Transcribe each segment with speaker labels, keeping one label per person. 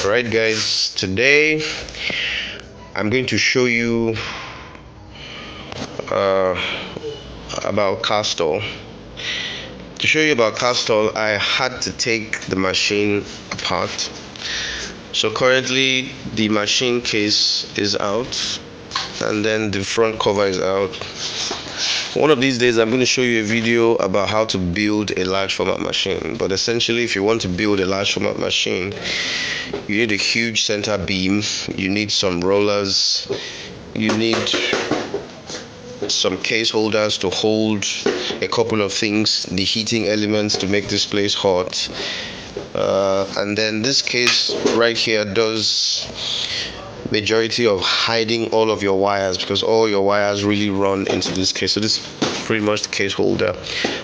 Speaker 1: Alright guys, today I'm going to show you about Castle. To show you about Castle, I had to take the machine apart. So currently the machine case is out and then the front cover is out. One of these days I'm going to show you a video about how to build a large format machine, but essentially if you want to build a large format machine, you need a huge center beam, you need some rollers, you need some case holders to hold a couple of things, the heating elements to make this place hot, and then this case right here does majority of hiding all of your wires, because all your wires really run into this case. So this is pretty much the case holder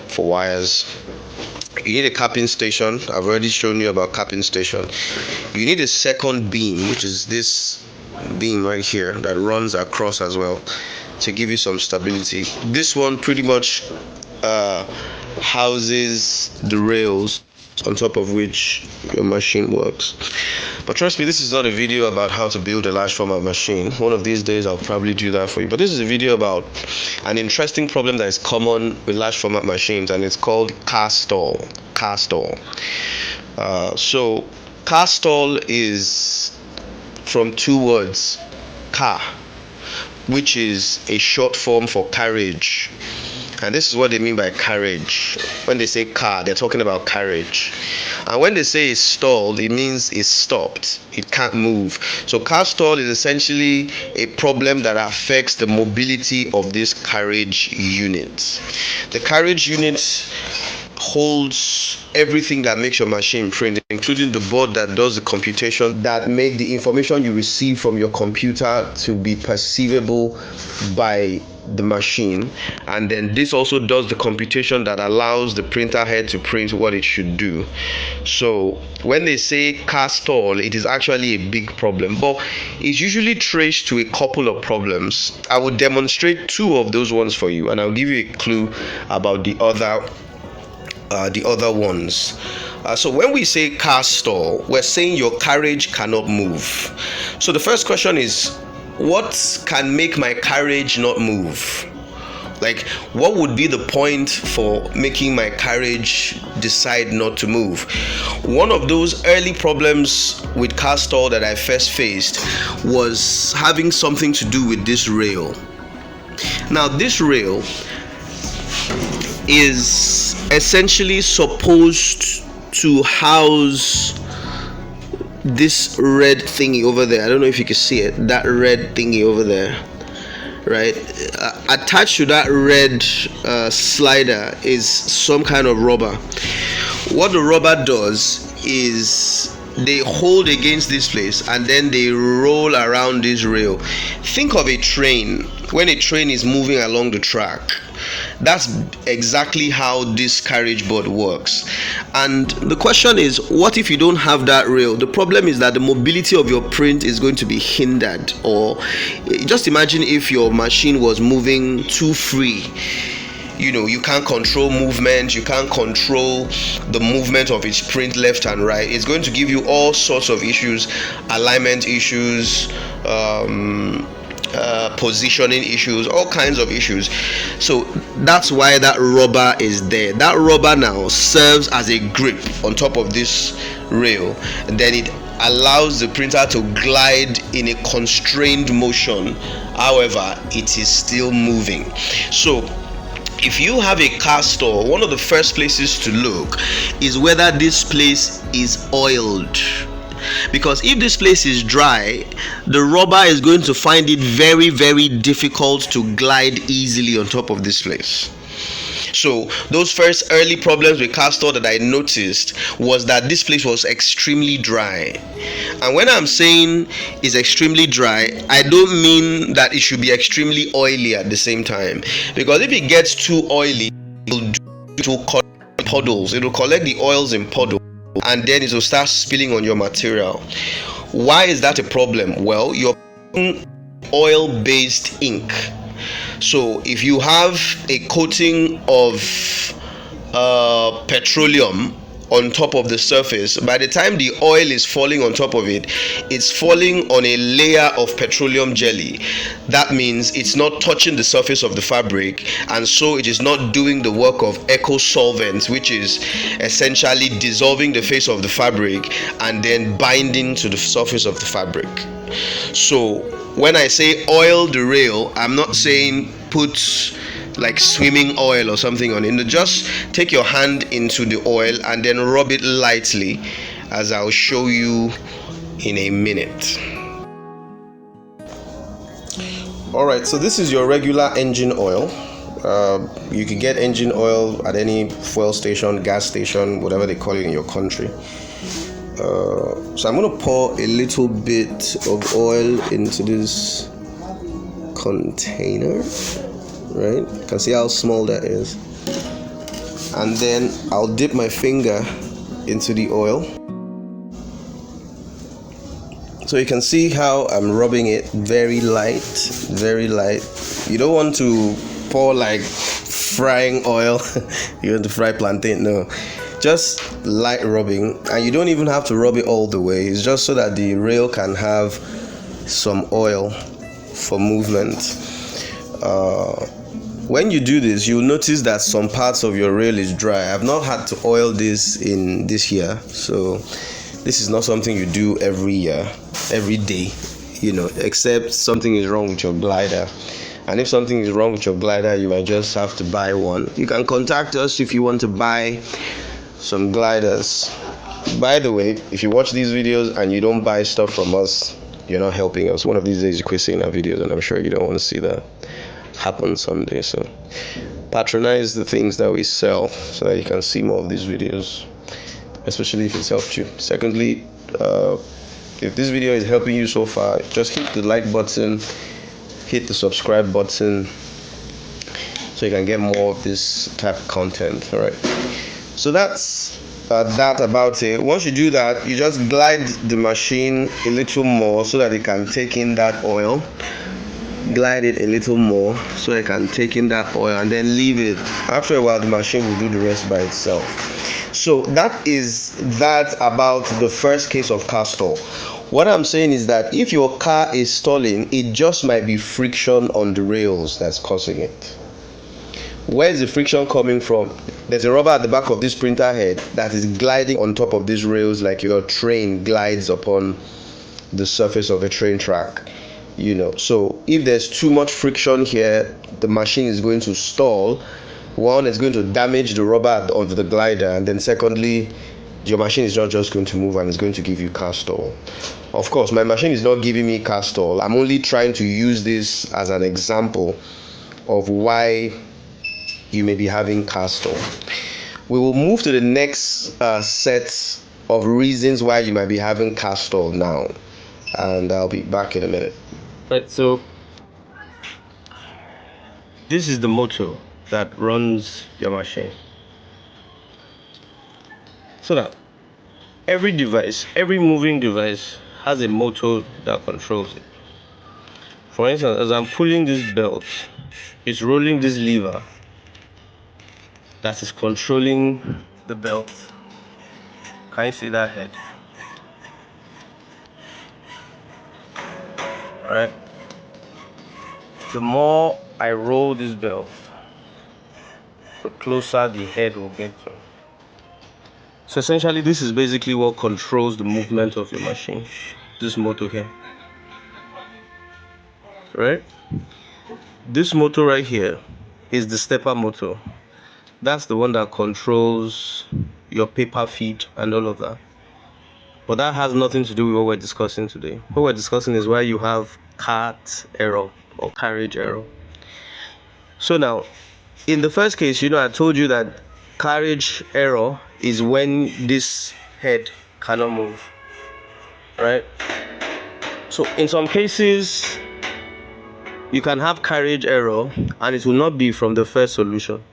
Speaker 1: for wires. You need a capping station. I've already shown you about capping station. You need a second beam, which is this beam right here that runs across as well to give you some stability. This one pretty much houses the rails on top of which your machine works. But trust me, this is not a video about how to build a large format machine. One of these days I'll probably do that for you, but this is a video about an interesting problem that is common with large format machines, and it's called car stall. So car stall is from two words: car, which is a short form for carriage. And this is what they mean by carriage. When they say car, they're talking about carriage. And when they say it's stalled, it means it's stopped. It can't move. So car stall is essentially a problem that affects the mobility of this carriage unit. The carriage unit holds everything that makes your machine print, including the board that does the computation that make the information you receive from your computer to be perceivable by the machine. And then this also does the computation that allows the printer head to print what it should do. So when they say car stall, it is actually a big problem, but it's usually traced to a couple of problems. I will demonstrate two of those ones for you, and I'll give you a clue about the other ones. So when we say car stall, we're saying your carriage cannot move. So the first question is, what can make my carriage not move? Like, what would be the point for making my carriage decide not to move? One of those early problems with car stall that I first faced was having something to do with this rail. Now, this rail is essentially supposed to house this red thingy over there. I don't know if you can see it, that red thingy over there, right? Attached to that red slider is some kind of rubber. What the rubber does is they hold against this place and then they roll around this rail. Think of a train. When a train is moving along the track, that's exactly how this carriage board works. And the question is, what if you don't have that rail? The problem is that the mobility of your print is going to be hindered. Or just imagine if your machine was moving too free. You can't control movement, you can't control the movement of its print left and right. It's going to give you all sorts of issues, alignment issues, positioning issues, all kinds of issues. So that's why that rubber is there. That rubber now serves as a grip on top of this rail, and then it allows the printer to glide in a constrained motion. However, it is still moving. So if you have a car stall, one of the first places to look is whether this place is oiled. Because if this place is dry, the rubber is going to find it very, very difficult to glide easily on top of this place. So those first early problems with car stall that I noticed was that this place was extremely dry. And when I'm saying it's extremely dry, I don't mean that it should be extremely oily at the same time. Because if it gets too oily, it will collect puddles. It will collect the oils in puddles, and then it will start spilling on your material. Why is that a problem? Well, you're putting oil-based ink. So if you have a coating of petroleum on top of the surface. By the time the oil is falling on top of it, it's falling on a layer of petroleum jelly. That means it's not touching the surface of the fabric, and so it is not doing the work of eco solvent, which is essentially dissolving the face of the fabric and then binding to the surface of the fabric. So when I say oil the rail, I'm not saying put like swimming oil or something on it. Just take your hand into the oil and then rub it lightly, as I'll show you in a minute. Alright, so this is your regular engine oil. You can get engine oil at any fuel station, gas station, whatever they call it in your country. So I'm going to pour a little bit of oil into this container. Right, you can see how small that is, and then I'll dip my finger into the oil, so you can see how I'm rubbing it very light, very light. You don't want to pour like frying oil. You want to fry plantain? No, just light rubbing, and you don't even have to rub it all the way. It's just so that the rail can have some oil for movement. When you do this, you'll notice that some parts of your rail is dry. I've not had to oil this in this year, so this is not something you do every year, every day, except something is wrong with your glider. And if something is wrong with your glider, you might just have to buy one. You can contact us if you want to buy some gliders. By the way, if you watch these videos and you don't buy stuff from us, you're not helping us. One of these days you're quitting our videos, and I'm sure you don't want to see that happen someday. So patronize the things that we sell so that you can see more of these videos, especially if it's helped you. Secondly, if this video is helping you so far, just hit the like button, hit the subscribe button, so you can get more of this type of content. All right, so that's that about it. Once you do that, you just glide the machine a little more so that it can take in that oil. Glide it a little more so it can take in that oil, and then leave it. After a while, the machine will do the rest by itself. So that is that about the first case of car stall. What I'm saying is that if your car is stalling, it just might be friction on the rails that's causing it. Where is the friction coming from? There's a rubber at the back of this printer head that is gliding on top of these rails like your train glides upon the surface of a train track. So if there's too much friction here, the machine is going to stall. One, it's going to damage the rubber of the glider, and then secondly, your machine is not just going to move and it's going to give you car stall. Of course, my machine is not giving me car stall. I'm only trying to use this as an example of why you may be having car stall. We will move to the next set of reasons why you might be having car stall now, and I'll be back in a minute. Right, so this is the motor that runs your machine. So that every moving device has a motor that controls it. For instance, as I'm pulling this belt, it's rolling this lever that is controlling the belt. Can you see that head? Alright. The more I roll this belt, the closer the head will get to. So essentially, this is basically what controls the movement of your machine. This motor here. Right? This motor right here is the stepper motor. That's the one that controls your paper feed and all of that. But that has nothing to do with what we're discussing today. What we're discussing is why you have cart error or carriage error. So now, in the first case, I told you that carriage error is when this head cannot move, right? So in some cases, you can have carriage error and it will not be from the first solution,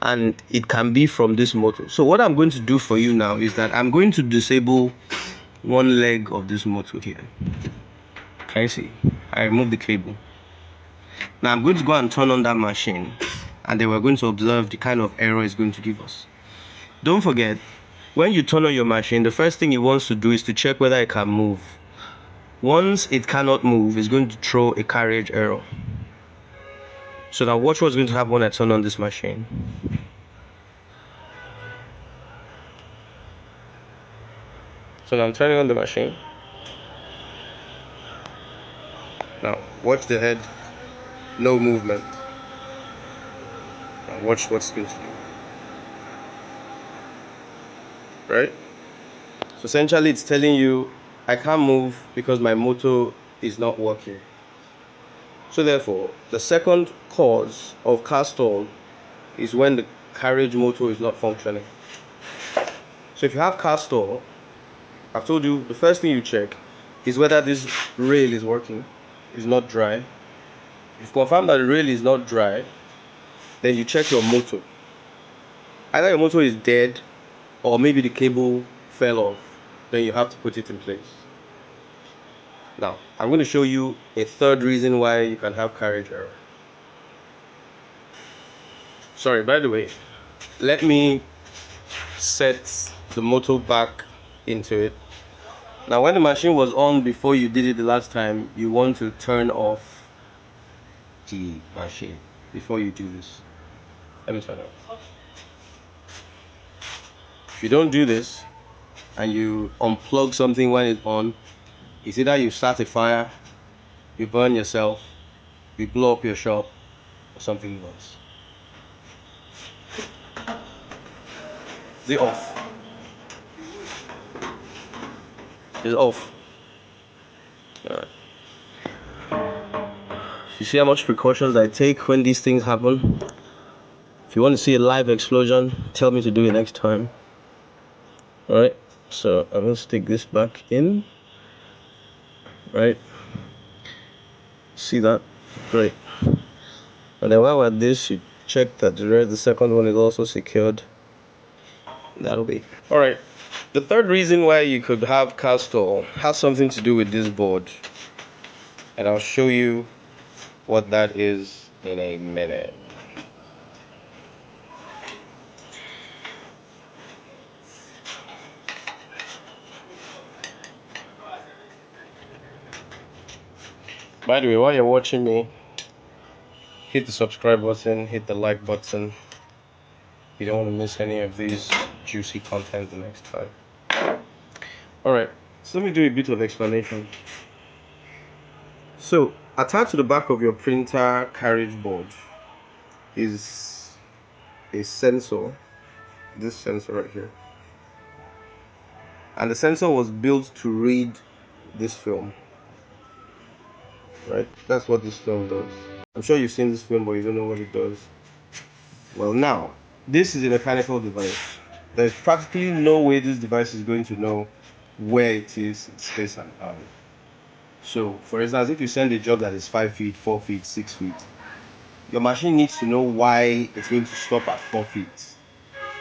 Speaker 1: and it can be from this motor. So what I'm going to do for you now is that I'm going to disable one leg of this motor here. Can you see? I removed the cable. Now I'm going to go and turn on that machine, and then we're going to observe the kind of error it's going to give us.
Speaker 2: Don't forget, when you turn on your machine, the first thing it wants to do is to check whether it can move. Once it cannot move, it's going to throw a carriage error. So now watch what's going to happen when I turn on this machine. So now I'm turning on the machine. Now watch the head, no movement. Now watch what's going to do. Right? So essentially it's telling you I can't move because my motor is not working. So therefore, the second cause of car stall is when the carriage motor is not functioning. So if you have car stall, I've told you the first thing you check is whether this rail is working, is not dry. If you confirm that the rail is not dry, then you check your motor. Either your motor is dead or maybe the cable fell off, then you have to put it in place. Now, I'm going to show you a third reason why you can have carriage error. Sorry, by the way, let me set the motor back into it. Now, when the machine was on before you did it the last time, you want to turn off the machine before you do this. Let me turn it off. If you don't do this and you unplug something when it's on, it's either you start a fire, you burn yourself, you blow up your shop, or something else. Is it off? It's off. Alright. You see how much precautions I take when these things happen? If you want to see a live explosion, tell me to do it next time. Alright, so I'm going to stick this back in. Right? See that? Great. And then while we're at this, you check that the second one is also secured. That'll be. Alright, the third reason why you could have car stall has something to do with this board. And I'll show you what that is in a minute. By the way, while you're watching me, hit the subscribe button, hit the like button. You don't want to miss any of these juicy content the next time. Alright, so let me do a bit of explanation. So, attached to the back of your printer carriage board is a sensor, this sensor right here. And the sensor was built to read this film. Right? That's what this film does. I'm sure you've seen this film, but you don't know what it does. Well, now, this is a mechanical device. There's practically no way this device is going to know where it is in space and time. So, for instance, if you send a job that is 5 feet, 4 feet, 6 feet, your machine needs to know why it's going to stop at 4 feet.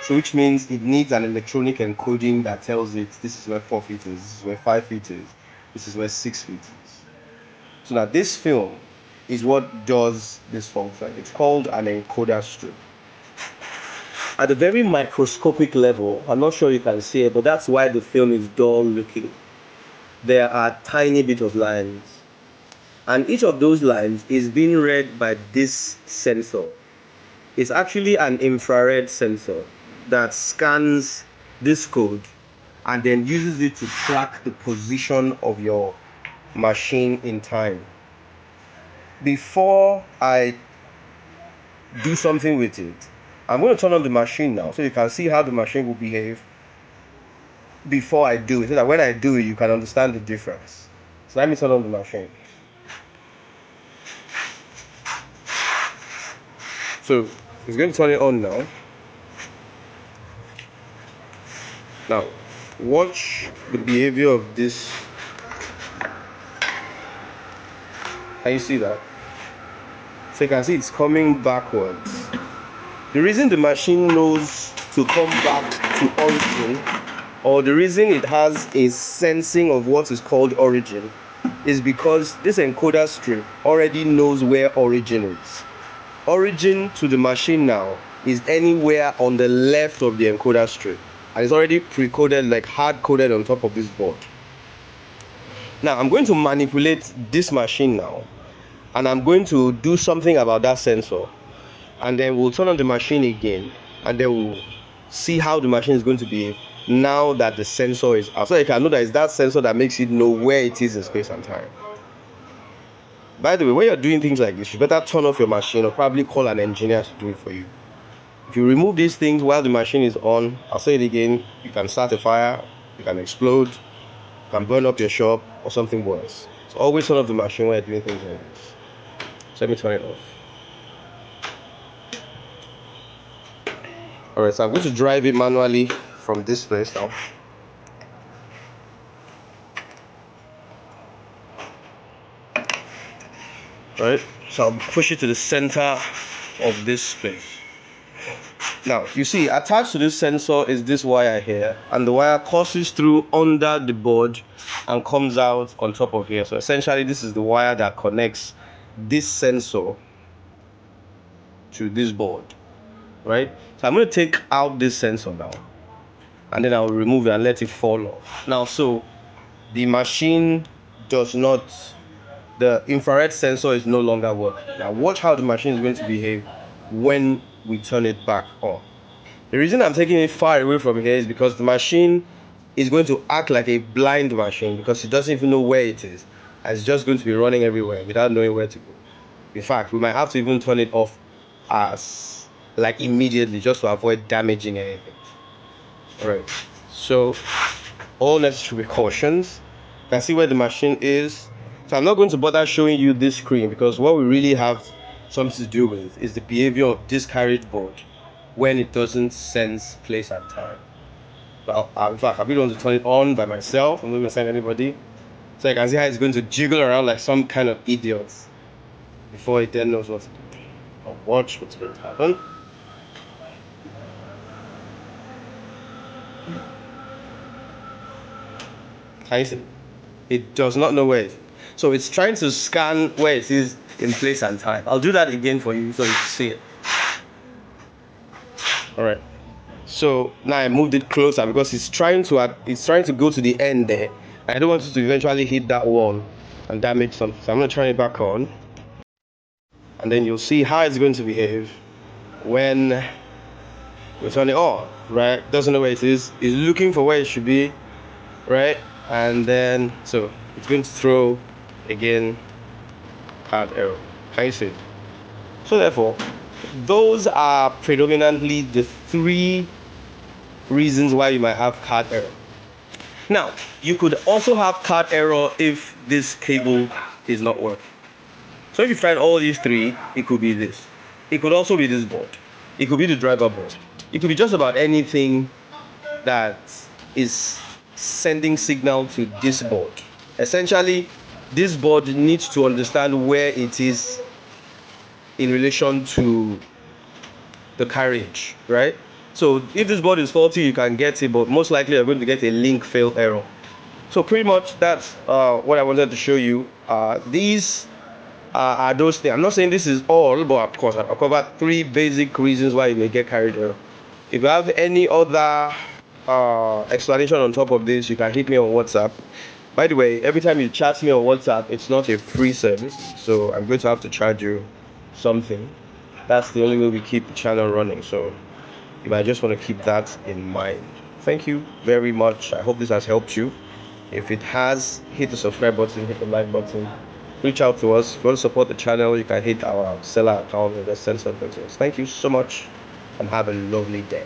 Speaker 2: So, which means it needs an electronic encoding that tells it this is where 4 feet is, this is where 5 feet is, this is where 6 feet is. So now this film is what does this function. It's called an encoder strip. At a very microscopic level, I'm not sure you can see it, but that's why the film is dull looking. There are tiny bit of lines. And each of those lines is being read by this sensor. It's actually an infrared sensor that scans this code and then uses it to track the position of your machine in time. Before I do something with it, I'm going to turn on the machine now so you can see how the machine will behave before I do it, so that when I do it you can understand the difference. So let me turn on the machine. So it's going to turn it on now. Now watch the behavior of this. Can you see that? So you can see it's coming backwards. The reason the machine knows to come back to origin, or the reason it has a sensing of what is called origin, is because this encoder strip already knows where origin is. Origin to the machine now is anywhere on the left of the encoder strip, and it's already pre-coded, like hard coded on top of this board. Now I'm going to manipulate this machine now, and I'm going to do something about that sensor, and then we'll turn on the machine again, and then we'll see how the machine is going to behave now that the sensor is out. So you can know that it's that sensor that makes it know where it is in space and time. By the way, when you're doing things like this, you better turn off your machine or probably call an engineer to do it for you. If you remove these things while the machine is on, I'll say it again, you can start a fire, you can explode, you can burn up your shop, or something worse. So always turn off the machine when you're doing things like this. So let me turn it off. Alright, so I'm going to drive it manually from this place now. Alright, so I'll push it to the center of this place. Now, you see, attached to this sensor is this wire here, and the wire passes through under the board and comes out on top of here. So essentially, this is the wire that connects this sensor to this board, right? So I'm going to take out this sensor now, and then I'll remove it and let it fall off. Now, so the machine does not, the infrared sensor is no longer working. Now watch how the machine is going to behave when we turn it back on. The reason I'm taking it far away from here is because the machine is going to act like a blind machine, because it doesn't even know where it is, and it's just going to be running everywhere without knowing where to go. In fact, we might have to even turn it off as like immediately, just to avoid damaging anything. Alright, so all necessary precautions. You can see where the machine is. So I'm not going to bother showing you this screen, because what we really have something to do with is the behavior of this carriage board when it doesn't sense place and time. But in fact, I'm going to turn it on by myself. I'm not going to send anybody. So you can see how it's going to jiggle around like some kind of idiot before it then knows what to do. I'll watch what's going to happen. Can you see? It does not know where it is. So it's trying to scan where it is in place and time. I'll do that again for you so you can see it. Alright. So now I moved it closer because it's trying to go to the end there. I don't want it to eventually hit that wall and damage something. So I'm going to turn it back on. And then you'll see how it's going to behave when we turn it on. Right? Doesn't know where it is. It's looking for where it should be. Right? And then, so it's going to throw again hard error. Can you see it? So therefore, those are predominantly the three reasons why you might have card error. Now, you could also have card error if this cable is not working. So if you tried all these three, it could be this. It could also be this board. It could be the driver board. It could be just about anything that is sending signal to this board. Essentially, this board needs to understand where it is in relation to the carriage, right? So if this board is faulty, you can get it, but most likely you're going to get a link fail error. So pretty much that's what I wanted to show you. These are those things. I'm not saying this is all, but of course I'll cover three basic reasons why you may get carried error. If you have any other explanation on top of this, you can hit me on WhatsApp. By the way, every time you chat me on WhatsApp, it's not a free service, so I'm going to have to charge you something. That's the only way we keep the channel running, so you might just want to keep that in mind. Thank you very much. I hope this has helped you. If it has, hit the subscribe button, hit the like button, reach out to us. If you want to support the channel, you can hit our seller account and just send some pictures. Thank you so much and have a lovely day.